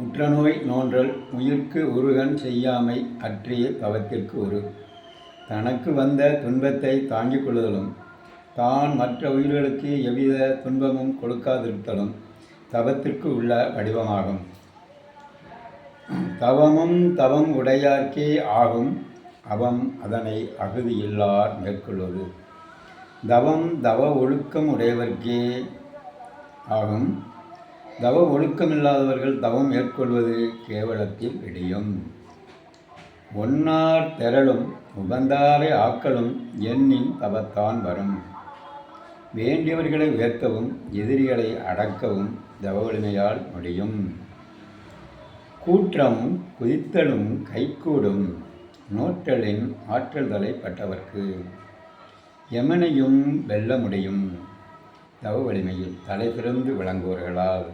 உற்றநோய் நோன்றல் உயிர்க்கு உருகன் செய்யாமை அற்றிய தவத்திற்கு ஒரு தனக்கு வந்த துன்பத்தை தாங்கிக் கொள்ளுதலும் தான் மற்ற உயிர்களுக்கு எவ்வித துன்பமும் கொடுக்காதிருத்தலும் தவத்திற்கு உள்ள வடிவமாகும். தவமும் தவம் உடையார்க்கே ஆகும், அவம் அதனை அகுதியில்லார் மேற்கொள்வது. தவம் தவ ஒழுக்கம் உடையவர்க்கே ஆகும், தவ ஒழுக்கமில்லாதவர்கள் தவம் மேற்கொள்வது கேவலத்தில் இடியும். ஒன்னார் தெரலும் உகந்தாரை ஆக்கலும் எண்ணின் தவத்தான் வரும். வேண்டியவர்களை உயர்த்தவும் எதிரிகளை அடக்கவும் தவ வலிமையால் முடியும். கூற்றம் குதித்தலும் கைகூடும் நோற்றலின் ஆற்றல் தலைப்பட்டவர்க்கு. யமனையும் வெல்ல முடியும் தவ வலிமையில் தலை சிறந்து விளங்குவர்களால்.